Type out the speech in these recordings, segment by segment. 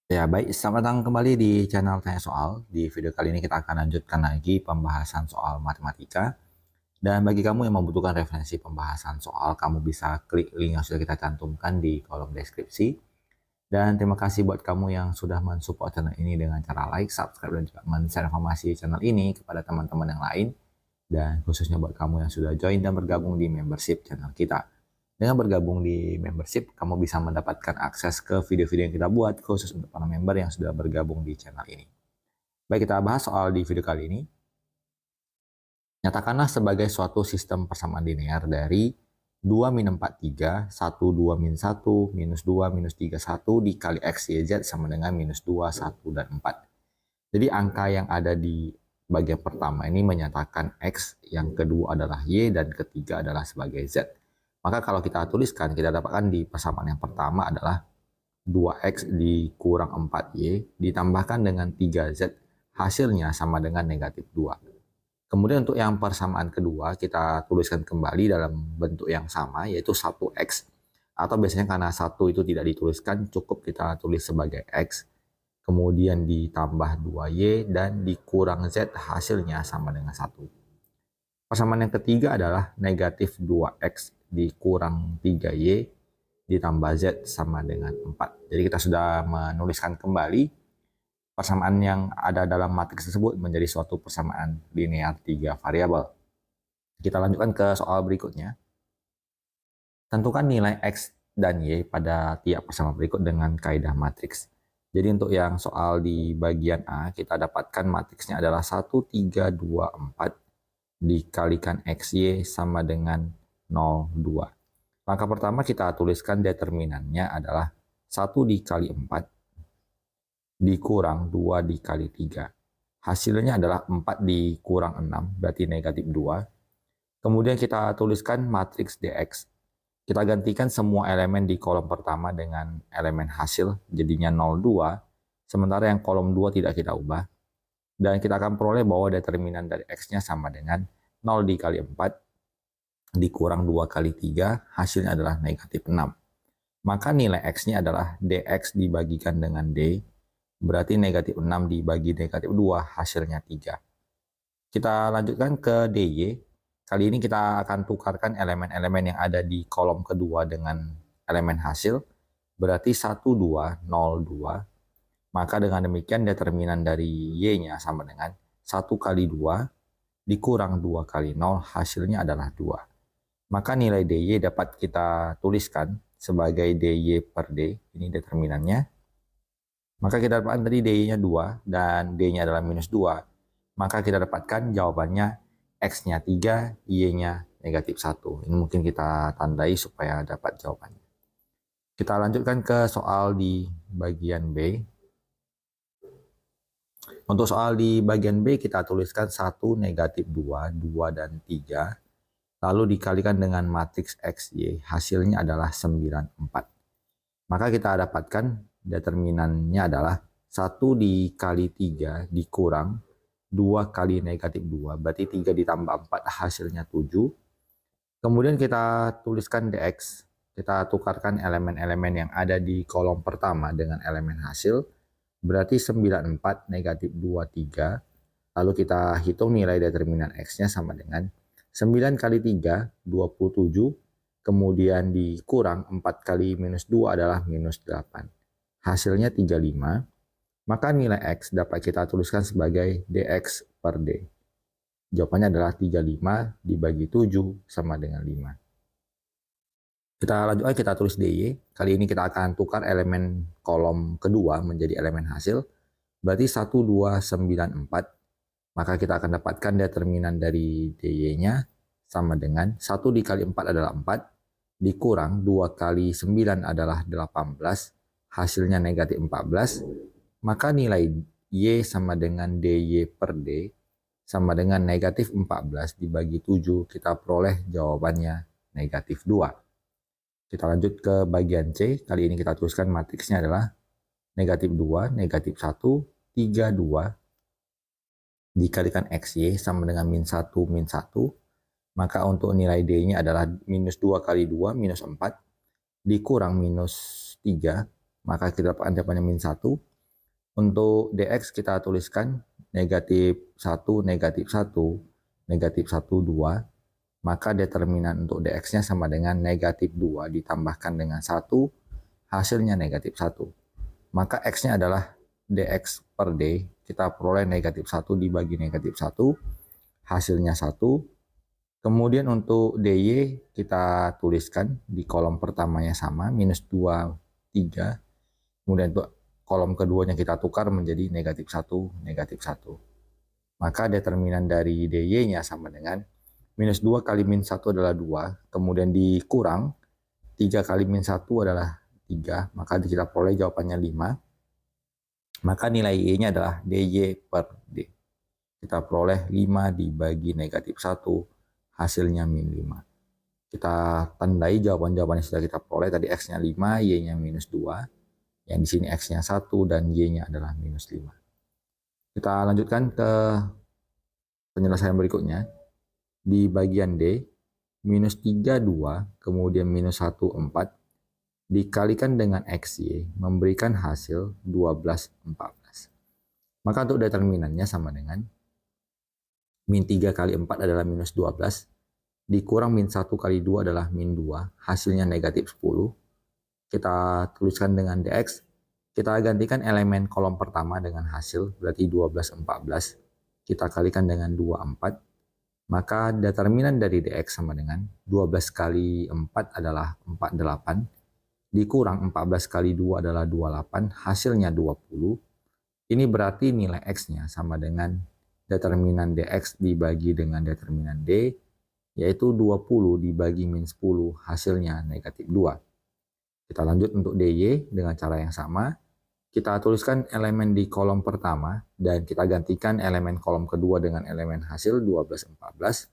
Ya, baik. Selamat datang kembali di channel Tanya Soal. Di video kali ini kita akan lanjutkan lagi pembahasan soal matematika. Dan bagi kamu yang membutuhkan referensi pembahasan soal, kamu bisa klik link yang sudah kita cantumkan di kolom deskripsi. Dan terima kasih buat kamu yang sudah mensupport channel ini dengan cara like, subscribe, dan juga men-share informasi channel ini kepada teman-teman yang lain. Dan khususnya buat kamu yang sudah join dan bergabung di membership channel kita. Dengan bergabung di membership, kamu bisa mendapatkan akses ke video-video yang kita buat khusus untuk para member yang sudah bergabung di channel ini. Baik, kita bahas soal di video kali ini. Nyatakanlah sebagai suatu sistem persamaan linear dari 2 min 4, 3, 1, 2 min 1, minus 2, minus 3, 1 dikali X, Y, Z sama dengan minus 2, 1, dan 4. Jadi angka yang ada di bagian pertama ini menyatakan X, yang kedua adalah Y, dan ketiga adalah sebagai Z. Maka kalau kita tuliskan, kita dapatkan di persamaan yang pertama adalah 2X dikurang 4Y ditambahkan dengan 3Z, hasilnya sama dengan negatif 2. Kemudian untuk yang persamaan kedua, kita tuliskan kembali dalam bentuk yang sama, yaitu 1X. Atau biasanya karena 1 itu tidak dituliskan, cukup kita tulis sebagai X. Kemudian ditambah 2Y dan dikurang Z, hasilnya sama dengan 1. Persamaan yang ketiga adalah negatif 2X dikurang 3Y ditambah Z sama dengan 4. Jadi kita sudah menuliskan kembali persamaan yang ada dalam matriks tersebut menjadi suatu persamaan linear 3 variabel. Kita lanjutkan ke soal berikutnya. Tentukan nilai X dan Y pada tiap persamaan berikut dengan kaidah matriks. Jadi untuk yang soal di bagian A, kita dapatkan matriksnya adalah 1, 3, 2, 4 dikalikan XY sama dengan 0, 2. Langkah pertama kita tuliskan determinannya adalah 1 dikali 4 dikurang 2 dikali 3. Hasilnya adalah 4 dikurang 6, berarti negatif 2. Kemudian kita tuliskan matriks DX. Kita gantikan semua elemen di kolom pertama dengan elemen hasil, jadinya 0, 2. Sementara yang kolom 2 tidak kita ubah. Dan kita akan peroleh bahwa determinan dari X-nya sama dengan 0 dikali 4 dikurang 2 kali 3, hasilnya adalah negatif 6. Maka nilai X-nya adalah DX dibagikan dengan D, berarti negatif 6 dibagi negatif 2, hasilnya 3. Kita lanjutkan ke DY. Kali ini kita akan tukarkan elemen-elemen yang ada di kolom kedua dengan elemen hasil, berarti 1, 2, 0, 2. Maka dengan demikian determinan dari Y-nya sama dengan 1 kali 2 dikurang 2 kali 0, hasilnya adalah 2. Maka nilai DY dapat kita tuliskan sebagai DY per D, ini determinannya. Maka kita dapatkan tadi DY-nya 2 dan D-nya adalah minus 2. Maka kita dapatkan jawabannya X-nya 3, Y-nya negatif 1. Ini mungkin kita tandai supaya dapat jawabannya. Kita lanjutkan ke soal di bagian B. Untuk soal di bagian B kita tuliskan 1, negatif 2, 2 dan 3. Lalu dikalikan dengan matriks XY, hasilnya adalah 9, 4. Maka kita dapatkan determinannya adalah 1 dikali 3 dikurang 2 kali negatif 2, berarti 3 ditambah 4 hasilnya 7. Kemudian kita tuliskan DX, kita tukarkan elemen-elemen yang ada di kolom pertama dengan elemen hasil, berarti 94 negatif 23. Lalu kita hitung nilai determinan X-nya sama dengan 9 kali 3, 27. Kemudian dikurang 4 kali minus 2 adalah minus 8. Hasilnya 35. Maka nilai X dapat kita tuliskan sebagai DX per D. Jawabannya adalah 35 dibagi 7 sama dengan 5. Kita lanjutkan, kita tulis DY. Kali ini kita akan tukar elemen kolom kedua menjadi elemen hasil. Berarti 1, 2, 9, 4. Maka kita akan dapatkan determinan dari DY-nya sama dengan 1 dikali 4 adalah 4. Dikurang 2 kali 9 adalah 18. Hasilnya negatif 14. Maka nilai Y sama dengan DY per D sama dengan negatif 14 dibagi 7. Kita peroleh jawabannya negatif 2. Kita lanjut ke bagian C. Kali ini kita tuliskan matriksnya adalah negatif 2, negatif 1, 3, 2 dikalikan XY sama dengan min 1, min 1. Maka untuk nilai D-nya adalah minus 2 kali 2, minus 4. Dikurang minus 3. Maka kita dapatkan jawabannya min 1. Untuk dx kita tuliskan negatif 1, negatif 1, negatif 1, 2. Maka determinan untuk dx-nya sama dengan negatif 2 ditambahkan dengan 1, hasilnya negatif 1. Maka x-nya adalah dx per d, kita peroleh negatif 1 dibagi negatif 1, hasilnya 1. Kemudian untuk dy kita tuliskan di kolom pertamanya sama, minus 2, 3. Kemudian untuk kolom keduanya kita tukar menjadi negatif 1, negatif 1. Maka determinan dari dy-nya sama dengan minus 2 kali min 1 adalah 2, kemudian dikurang 3 kali min 1 adalah 3, maka kita peroleh jawabannya 5. Maka nilai y-nya adalah dy per d. Kita peroleh 5 dibagi negatif 1, hasilnya min 5. Kita tandai jawaban-jawaban yang sudah kita peroleh, tadi x-nya 5, y-nya minus 2. Yang di sini x-nya 1 dan y-nya adalah minus 5. Kita lanjutkan ke penyelesaian berikutnya. Di bagian D, minus 3, 2, kemudian minus 1, 4, dikalikan dengan xy, memberikan hasil 12, 14. Maka untuk determinannya sama dengan min 3 kali 4 adalah minus 12, dikurang min 1 kali 2 adalah min 2, hasilnya negatif 10. Kita tuliskan dengan dx, kita gantikan elemen kolom pertama dengan hasil, berarti 12, 14, kita kalikan dengan 24, maka determinan dari dx sama dengan 12 kali 4 adalah 48, dikurang 14 kali 2 adalah 28, hasilnya 20. Ini berarti nilai x-nya sama dengan determinan dx dibagi dengan determinan d, yaitu 20 dibagi min 10, hasilnya negatif 2. Kita lanjut untuk dy dengan cara yang sama. Kita tuliskan elemen di kolom pertama dan kita gantikan elemen kolom kedua dengan elemen hasil 12, 14.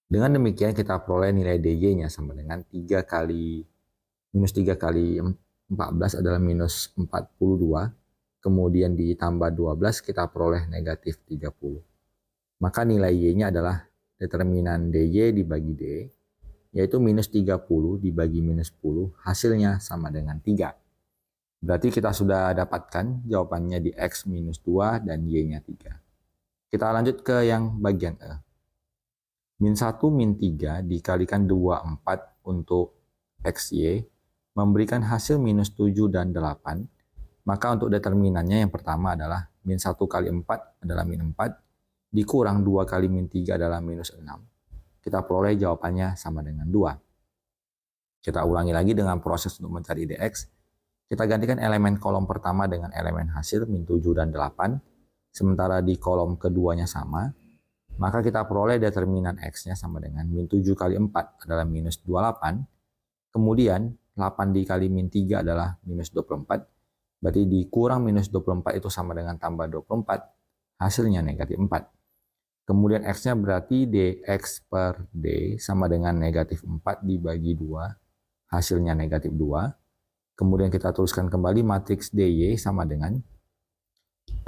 Dengan demikian kita peroleh nilai dy-nya sama dengan 3 kali 14 adalah minus 42. Kemudian ditambah 12 kita peroleh negatif 30. Maka nilai y-nya adalah determinan dy dibagi d, yaitu minus 30 dibagi minus 10, hasilnya sama dengan 3. Berarti kita sudah dapatkan jawabannya di x minus 2 dan y-nya 3. Kita lanjut ke yang bagian E. Min 1, min 3 dikalikan 2, 4 untuk xy, memberikan hasil minus 7 dan 8. Maka untuk determinannya yang pertama adalah min 1 kali 4 adalah min 4, dikurang 2 kali min 3 adalah minus 6. Kita peroleh jawabannya sama dengan 2. Kita ulangi lagi dengan proses untuk mencari dx. Kita gantikan elemen kolom pertama dengan elemen hasil min 7 dan 8. Sementara di kolom keduanya sama. Maka kita peroleh determinan x-nya sama dengan min 7 kali 4 adalah minus 28. Kemudian 8 dikali min 3 adalah minus 24. Berarti dikurang minus 24 itu sama dengan tambah 24. Hasilnya negatif 4. Kemudian x-nya berarti dx per d sama dengan negatif 4 dibagi 2, hasilnya negatif 2. Kemudian kita tuliskan kembali matriks dy sama dengan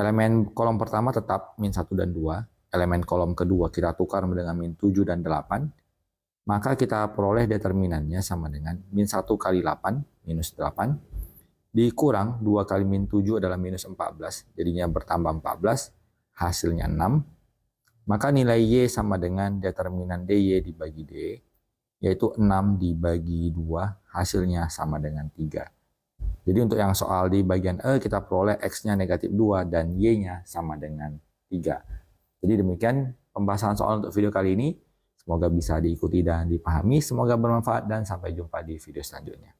elemen kolom pertama tetap min 1 dan 2, elemen kolom kedua kita tukar dengan min 7 dan 8, maka kita peroleh determinannya sama dengan min 1 kali 8, minus 8, dikurang 2 kali min 7 adalah minus 14, jadinya bertambah 14, hasilnya 6. Maka nilai y sama dengan determinan dy dibagi d, yaitu 6 dibagi 2, hasilnya sama dengan 3. Jadi untuk yang soal di bagian E, kita peroleh x-nya negatif 2 dan y-nya sama dengan 3. Jadi demikian pembahasan soal untuk video kali ini. Semoga bisa diikuti dan dipahami, semoga bermanfaat dan sampai jumpa di video selanjutnya.